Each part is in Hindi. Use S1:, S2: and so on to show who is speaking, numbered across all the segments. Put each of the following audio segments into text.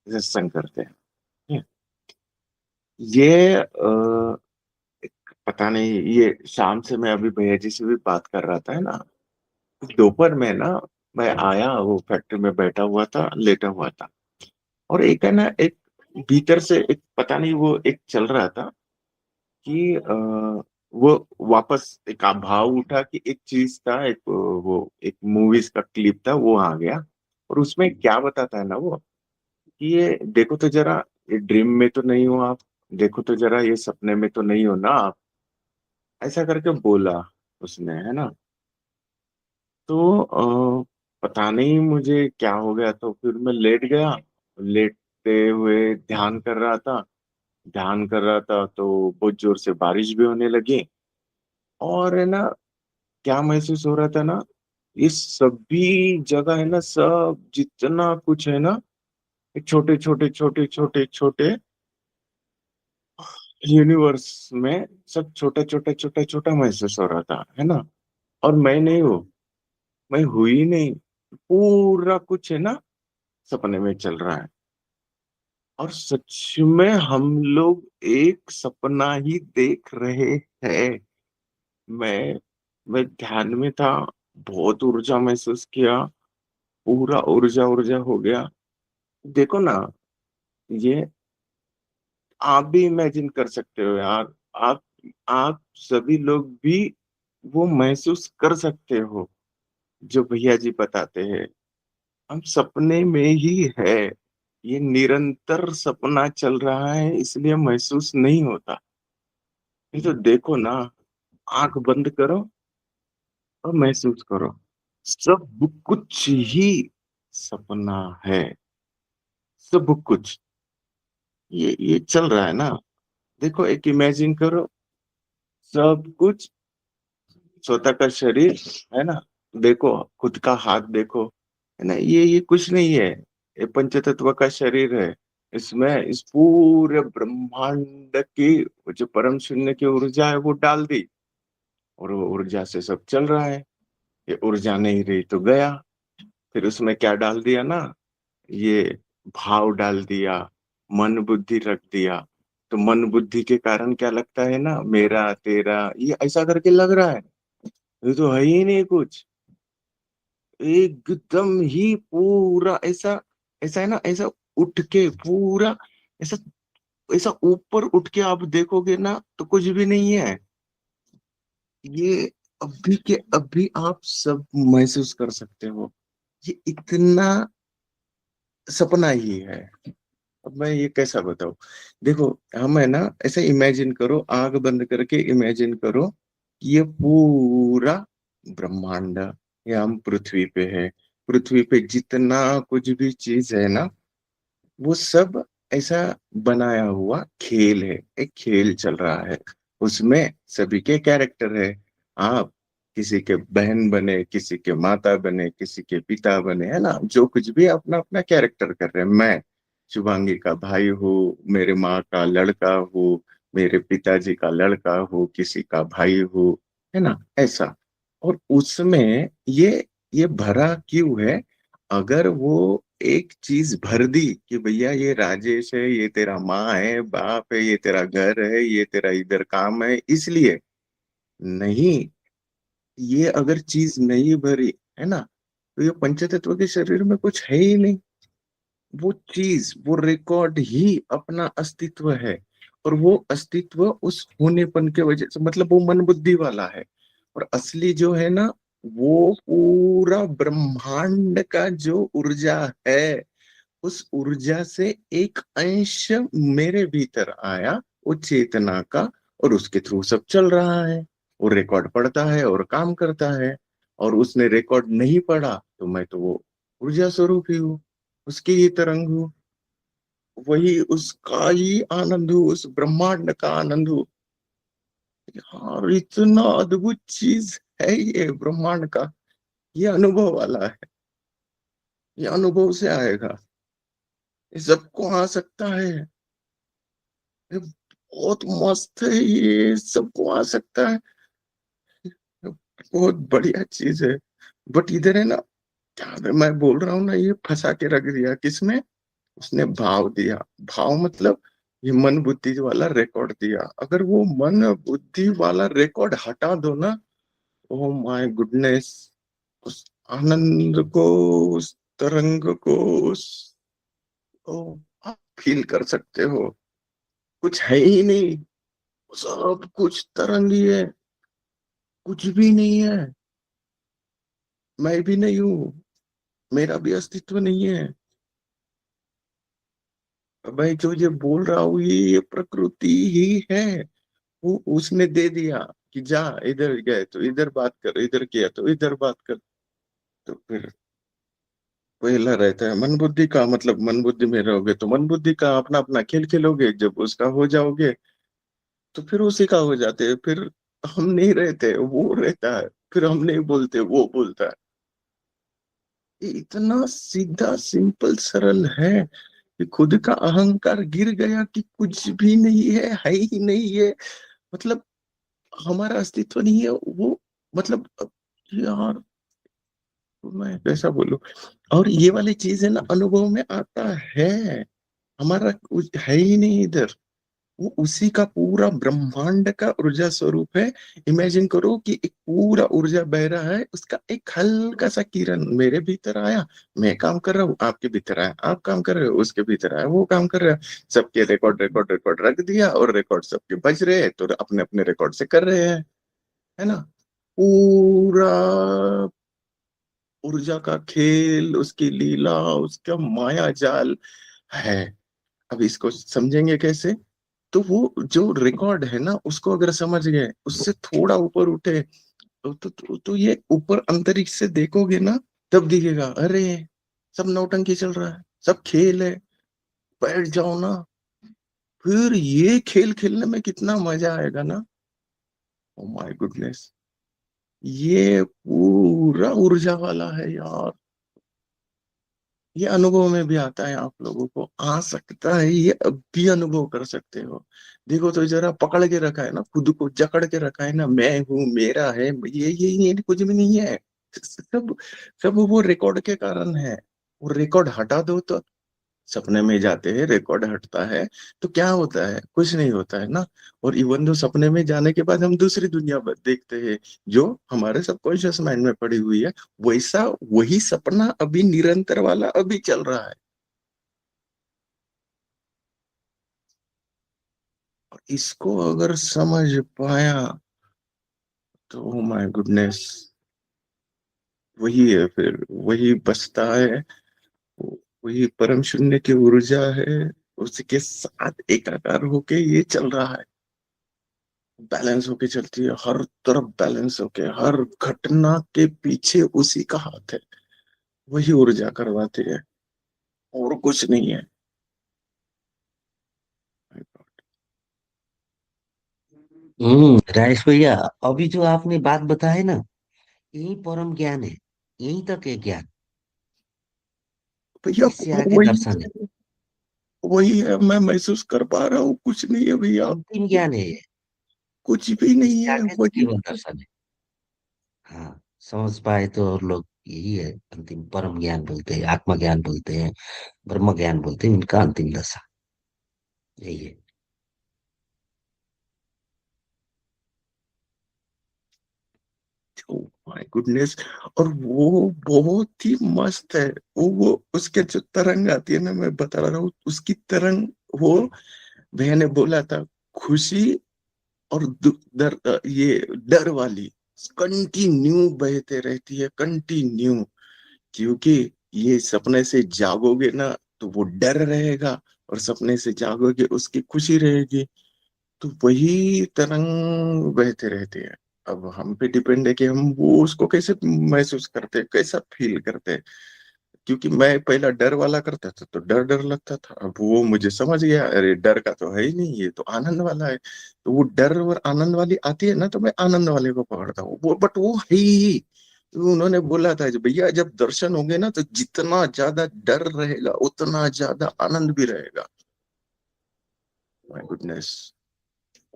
S1: सत्संग करते हैं। ये पता नहीं, ये शाम से मैं अभी भैया जी से भी बात कर रहा था, है ना। दोपहर में ना मैं आया, वो फैक्ट्री में बैठा हुआ था, लेटा हुआ था। और एक है ना, एक भीतर से एक पता नहीं, वो एक चल रहा था कि वो वापस एक भाव उठा कि एक चीज था, एक वो एक मूवीज का क्लिप था, वो आ गया। और उसमें क्या बताता है ना वो, कि ये देखो तो जरा, ये ड्रीम में तो नहीं हो आप, देखो तो जरा ये सपने में तो नहीं हो ना आप, ऐसा करके बोला उसने, है ना। तो पता नहीं मुझे क्या हो गया, तो फिर मैं लेट गया। लेटते हुए ध्यान कर रहा था तो बहुत जोर से बारिश भी होने लगी। और है ना, क्या महसूस हो रहा था ना, ये सभी जगह है ना, सब जितना कुछ है ना, छोटे छोटे छोटे छोटे छोटे यूनिवर्स में सब छोटा छोटा छोटा छोटा महसूस हो रहा था, है ना। और मैं नहीं हूँ, मैं हुई नहीं, पूरा कुछ है ना सपने में चल रहा है। और सच में हम लोग एक सपना ही देख रहे हैं। मैं मैं ध्यान में था, बहुत ऊर्जा महसूस किया, पूरा ऊर्जा ऊर्जा हो गया। देखो ना, ये आप भी इमेजिन कर सकते हो यार। आप आप सभी लोग भी वो महसूस कर सकते हो जो भैया जी बताते हैं। हम सपने में ही है, ये निरंतर सपना चल रहा है, इसलिए महसूस नहीं होता। ये तो देखो ना, आंख बंद करो और महसूस करो, सब कुछ ही सपना है, सब कुछ। ये चल रहा है ना। देखो, एक इमेजिन करो, सब कुछ, स्वतः का शरीर, है ना। देखो, खुद का हाथ देखो, है ना, ये कुछ नहीं है, ये पंचतत्व का शरीर है। इसमें इस पूरे ब्रह्मांड की वो जो परम शून्य की ऊर्जा है वो डाल दी, और वो ऊर्जा से सब चल रहा है। ये ऊर्जा नहीं रही तो गया। फिर उसमें क्या डाल दिया ना, ये भाव डाल दिया, मन बुद्धि रख दिया। तो मन बुद्धि के कारण क्या लगता है ना, मेरा तेरा, ये ऐसा करके लग रहा है। ये तो है ही नहीं कुछ, एकदम ही पूरा ऐसा, ऐसा है ना, ऐसा उठ के पूरा, ऐसा, ऐसा ऊपर उठ के आप देखोगे ना तो कुछ भी नहीं है। ये अभी के अभी आप सब महसूस कर सकते हो, ये इतना सपना ही है। अब मैं ये कैसा बताऊं। देखो, हम है ना, ऐसे इमेजिन करो, आंख बंद करके इमेजिन करो कि ये पूरा ब्रह्मांड, ये हम पृथ्वी पे है। पृथ्वी पे जितना कुछ भी चीज है ना, वो सब ऐसा बनाया हुआ खेल है, एक खेल चल रहा है। उसमें सभी के कैरेक्टर है। आप किसी के बहन बने, किसी के माता बने, किसी के पिता बने, है ना, जो कुछ भी अपना अपना कैरेक्टर कर रहे हैं। मैं शुभांगी का भाई हूँ, मेरे माँ का लड़का हूँ, मेरे पिताजी का लड़का हूँ, किसी का भाई हूँ, है ना, ऐसा। और उसमें ये भरा क्यों है? अगर वो एक चीज भर दी कि भैया ये राजेश है, ये तेरा माँ है, बाप है, ये तेरा घर है, ये तेरा इधर काम है, इसलिए नहीं, ये अगर चीज नहीं भरी, है ना, तो ये पंचतत्व के शरीर में कुछ है ही नहीं। वो चीज, वो रिकॉर्ड ही अपना अस्तित्व है। और वो अस्तित्व उस होनेपन के वजह से, मतलब वो मन बुद्धि वाला है। और असली जो है ना, वो पूरा ब्रह्मांड का जो ऊर्जा है, उस ऊर्जा से एक अंश मेरे भीतर आया, वो चेतना का। और उसके थ्रू सब चल रहा है। वो रिकॉर्ड पढ़ता है और काम करता है। और उसने रिकॉर्ड नहीं पढ़ा तो मैं तो वो ऊर्जा स्वरूप ही हूँ, उसकी ही तरंग हूँ, वही उसका ही आनंद हूँ, उस ब्रह्मांड का आनंद हूँ। यार, इतना अद्भुत चीज है ये ब्रह्मांड का। ये अनुभव वाला है, ये अनुभव से आएगा, ये सबको आ सकता है। ये बहुत मस्त है, ये सबको आ सकता है। बहुत बढ़िया चीज है। बट इधर है ना, क्या मैं बोल रहा हूँ ना, ये फंसा के रख दिया किसमें, उसने भाव दिया। भाव मतलब ये मन बुद्धि वाला रिकॉर्ड दिया। अगर वो मन बुद्धि वाला रिकॉर्ड हटा दो ना, ओ माय गुडनेस, उस आनंद को, उस तरंग को, उस ओ आप फील कर सकते हो। कुछ है ही नहीं, सब कुछ तरंग ही है, कुछ भी नहीं है। मैं भी नहीं हूं, मेरा भी अस्तित्व नहीं है। मैं जो ये बोल रहा हूँ ये प्रकृति ही है। वो उसने दे दिया कि जा, इधर गए तो इधर बात कर, इधर किया तो इधर बात कर। तो फिर पहला रहता है मन बुद्धि का, मतलब मन बुद्धि में रहोगे तो मन बुद्धि का अपना अपना खेल खेलोगे। जब उसका हो जाओगे तो फिर उसी का हो जाते हैं। फिर हम नहीं रहते, वो रहता है। फिर हम नहीं बोलते, वो बोलता है। ये इतना सीधा सिंपल सरल है कि खुद का अहंकार गिर गया कि कुछ भी नहीं है ही नहीं है। मतलब हमारा अस्तित्व नहीं है वो। मतलब यार, मैं कैसा बोलूं। और ये वाली चीज है ना, अनुभव में आता है। हमारा कुछ है ही नहीं इधर। वो उसी का पूरा ब्रह्मांड का ऊर्जा स्वरूप है। इमेजिन करो कि एक पूरा ऊर्जा बह रहा है, उसका एक हल्का सा किरण मेरे भीतर आया, मैं काम कर रहा हूँ, आपके भीतर आया, आप काम कर रहे हो, उसके भीतर आया, वो काम कर रहा है। सबके रिकॉर्ड रिकॉर्ड रिकॉर्ड रख दिया, और रिकॉर्ड सबके बज रहे हैं, तो अपने अपने रिकॉर्ड से कर रहे हैं, है ना। पूरा ऊर्जा का खेल, उसकी लीला, उसका माया जाल है। अब इसको समझेंगे कैसे? तो वो जो रिकॉर्ड है ना, उसको अगर समझ गए, उससे थोड़ा ऊपर उठे, तो ये ऊपर अंतरिक्ष से देखोगे ना, तब दिखेगा अरे सब नौटंकी चल रहा है, सब खेल है। बैठ जाओ ना, फिर ये खेल खेलने में कितना मजा आएगा ना। ओ माय गुडनेस, ये पूरा ऊर्जा वाला है यार। ये अनुभव में भी आता है, आप लोगों को आ सकता है, ये अब भी अनुभव कर सकते हो। देखो तो जरा पकड़ के रखा है ना, खुद को जकड़ के रखा है ना, मैं हूँ, मेरा है, ये कुछ भी नहीं है। सब सब वो रिकॉर्ड के कारण है। वो रिकॉर्ड हटा दो तो, सपने में जाते हैं, रिकॉर्ड हटता है तो क्या होता है? कुछ नहीं होता है ना। और इवन दो सपने में जाने के बाद हम दूसरी दुनिया देखते हैं, जो हमारे सबकॉन्शियस माइंड में पड़ी हुई है। वैसा वही सपना अभी निरंतर वाला अभी चल रहा है। और इसको अगर समझ पाया तो माय गुडनेस, वही है, फिर वही बचता है। वही परम शून्य की ऊर्जा है, उसके साथ एकाकार होके ये चल रहा है। बैलेंस होके चलती है, हर तरफ बैलेंस होके, हर घटना के पीछे उसी का हाथ है। वही ऊर्जा करवाती है, और कुछ नहीं है।
S2: राजेश भैया, अभी जो आपने बात बताई ना, यही परम ज्ञान है। यही तक है ज्ञान।
S1: भैया
S2: इससे आगे
S1: वही
S2: दर्शन है।
S1: वही है, मैं महसूस कर पा रहा हूँ, कुछ नहीं है भैया।
S2: अंतिम ज्ञान है ये।
S1: कुछ भी नहीं
S2: इससे
S1: है,
S2: आगे
S1: वही।
S2: केवल दर्शन है। हाँ, समझ पाए तो और लोग यही है। अंतिम परम ज्ञान बोलते हैं, आत्मा ज्ञान बोलते हैं, ब्रह्म ज्ञान बोलते हैं। इनका अंतिम दशा यही है।
S1: My goodness. और वो बहुत ही मस्त है। वो उसके जो तरंग आती है ना, मैं बता रहा हूँ उसकी तरंग। वो भैया ने बोला था, खुशी और ये डर वाली कंटिन्यू बहते रहती है, कंटिन्यू। क्योंकि ये सपने से जागोगे ना, तो वो डर रहेगा, और सपने से जागोगे उसकी खुशी रहेगी। तो वही तरंग बहते रहते हैं। अब हम पे डिपेंड है कि हम वो उसको कैसे महसूस करते हैं, कैसा फील करते हैं। क्योंकि मैं पहला डर वाला करता था तो डर डर लगता था, अब वो मुझे समझ गया, अरे डर का तो है ही नहीं, ये तो आनंद वाला है। तो वो डर और आनंद वाली आती है ना, तो मैं आनंद वाले को पकड़ता हूँ, वो बट वो है ही। तो उन्होंने बोला था, भैया जब दर्शन होंगे ना, तो जितना ज्यादा डर रहेगा उतना ज्यादा आनंद भी रहेगा। माय गुडनेस,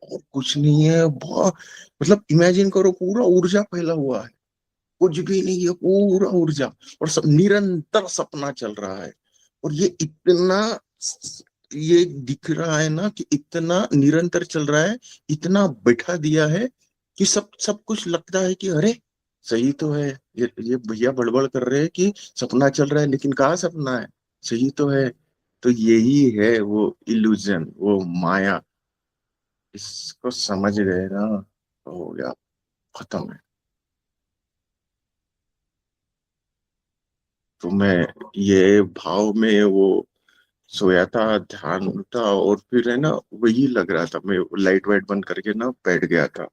S1: और कुछ नहीं है। बहुत, मतलब इमेजिन करो, पूरा ऊर्जा फैला हुआ है, कुछ भी नहीं है, पूरा ऊर्जा। और सब निरंतर सपना चल रहा है, और ये इतना, ये दिख रहा है ना कि इतना निरंतर चल रहा है, इतना बैठा दिया है कि सब सब कुछ लगता है कि अरे सही तो है। ये भैया बड़बड़ कर रहे हैं कि सपना चल रहा है, लेकिन कहाँ सपना है, सही तो है। तो यही है वो इल्यूजन, वो माया। इसको समझ गए ना, हो गया, खत्म है। तो मैं ये भाव में वो सोया था, ध्यान था, और फिर है ना वही लग रहा था, मैं लाइट वाइट बंद करके ना बैठ गया था।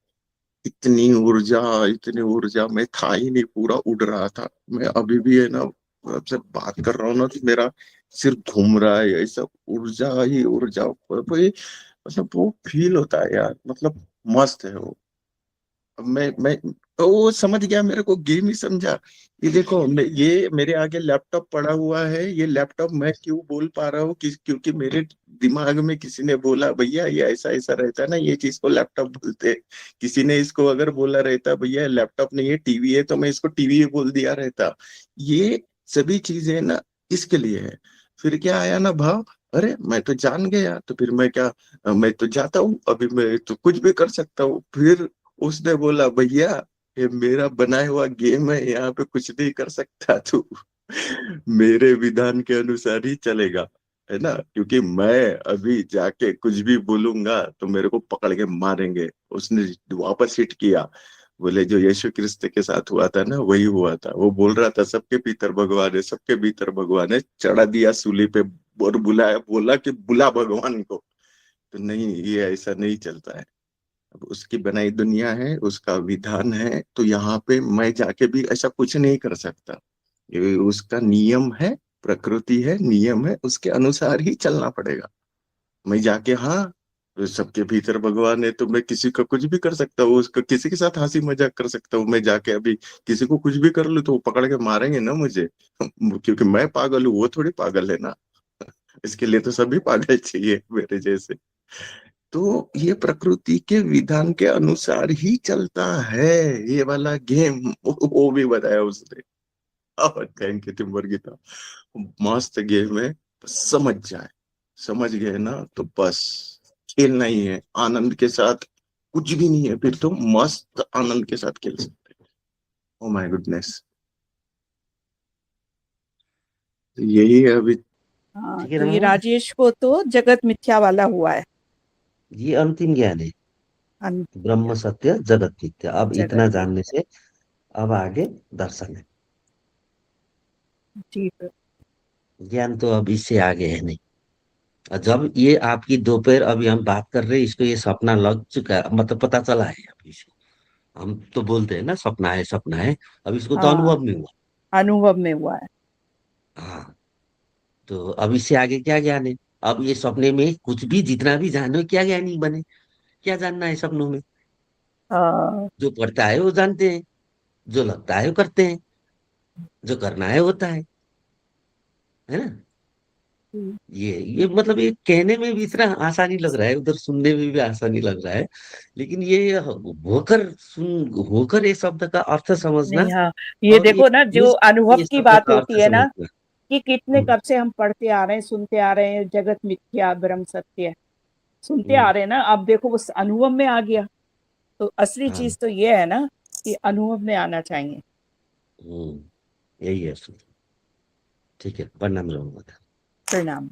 S1: इतनी ऊर्जा, इतनी ऊर्जा में था ही नहीं, पूरा उड़ रहा था। मैं अभी भी है ना आपसे बात कर रहा हूँ ना, तो मेरा सिर घूम रहा है, ऐसा ऊर्जा ही ऊर्जा। वही मतलब वो फील होता है यार, मतलब मस्त है वो। मैं तो वो समझ गया, मेरे को गेम ही समझा। ये देखो, ये मेरे आगे लैपटॉप पड़ा हुआ है, ये लैपटॉप मैं क्यों बोल पा रहा हूँ, क्योंकि मेरे दिमाग में किसी ने बोला भैया ये ऐसा ऐसा रहता है ना, ये चीज को लैपटॉप बोलते हैं। किसी ने इसको अगर बोला रहता भैया लैपटॉप नहीं है टीवी है, तो मैं इसको टीवी बोल दिया रहता। ये सभी चीजें ना इसके लिए है। फिर क्या आया ना भाव, अरे मैं तो जान गया, तो फिर मैं क्या, मैं तो जाता हूँ, अभी मैं तो कुछ भी कर सकता हूँ। फिर उसने बोला भैया ये मेरा बनाया हुआ गेम है, यहाँ पे कुछ नहीं कर सकता तू, मेरे विधान के अनुसार ही चलेगा, है ना। क्योंकि मैं अभी जाके कुछ भी बोलूंगा तो मेरे को पकड़ के मारेंगे। उसने वापस हिट किया, बोले जो यीशु क्रिस्त के साथ हुआ था ना वही हुआ था। वो बोल रहा था सबके भीतर भगवान है, सबके भीतर भगवान है, चढ़ा दिया सूली पे और बुलाया, बोला कि बुला भगवान को। तो नहीं, ये ऐसा नहीं चलता है। अब उसकी बनाई दुनिया है, उसका विधान है, तो यहाँ पे मैं जाके भी ऐसा कुछ नहीं कर सकता। ये उसका नियम है, प्रकृति है, नियम है, उसके अनुसार ही चलना पड़ेगा। मैं जाके हाँ, तो सबके भीतर भगवान है, तो मैं किसी का कुछ भी कर सकता हूँ, उसका किसी के साथ हंसी मजाक कर सकता हूँ। मैं जाके अभी किसी को कुछ भी कर लूँ तो वो पकड़ के मारेंगे ना मुझे, क्योंकि मैं पागल हूँ, वो थोड़ी पागल है ना। इसके लिए तो सभी पागल चाहिए मेरे जैसे। तो ये प्रकृति के विधान के अनुसार ही चलता है, ये वाला गेम। वो भी बताया उसने। थैंक यू तिम्बर गीता, मस्त गेम है। बस समझ जाए, समझ गए ना तो बस, खेलना ही है आनंद के साथ। कुछ भी नहीं है फिर तो मस्त आनंद के साथ खेल सकते हैं। ओ माय गुडनेस, यही है अभी।
S3: हाँ,
S2: ठीक है
S3: तो
S2: ना
S3: ये
S2: मामा?
S3: राजेश को तो जगत मिथ्या वाला हुआ है।
S2: ये अंतिम ज्ञान है, ब्रह्म सत्य जगत मिथ्या। अब
S3: जगत
S2: इतना
S3: में।
S2: जानने से अब आगे दर्शन है।
S3: ठीक है।
S2: ज्ञान तो अब इससे आगे है नहीं। और जब ये आपकी दोपहर अभी हम बात कर रहे हैं, इसको ये सपना लग चुका है, मतलब पता चला है अभी इसको। हम तो बोलते हैं ना सपना है सपना है, अब इसको तो
S3: हाँ,
S2: अनुभव में हुआ।
S3: अनुभव में हुआ है।
S2: हाँ, तो अब इससे आगे क्या ज्ञान है? अब ये सपने में कुछ भी जितना भी जानो, क्या ज्ञानी बने? क्या जानना है सपनों में?
S3: हाँ,
S2: जो पढ़ता है वो जानते हैं, जो लगता है वो करते हैं, जो करना है होता है ना। ये मतलब ये कहने में भी इतना आसानी लग रहा है, उधर सुनने में भी आसानी लग रहा है, लेकिन ये होकर ये शब्द का अर्थ समझना,
S3: नहीं, हाँ, ये
S2: और
S3: देखो ना, जो अनुभव
S2: ये
S3: की
S2: शब्द
S3: बात
S2: का अर्थ
S3: होती है ना,
S2: समझना।
S3: कि कितने
S2: हम्म,
S3: कब से हम पढ़ते आ रहे हैं, सुनते आ रहे हैं, जगत मिथ्या ब्रह्म सत्य सुनते आ
S2: हम्म,
S3: रहे हैं ना, अब देखो वो अनुभव में आ गया। तो असली
S2: हाँ,
S3: चीज तो ये है ना, कि अनुभव में आना चाहिए।
S2: यही है। ठीक है, प्रणाम रहूंगा।
S3: परिणाम।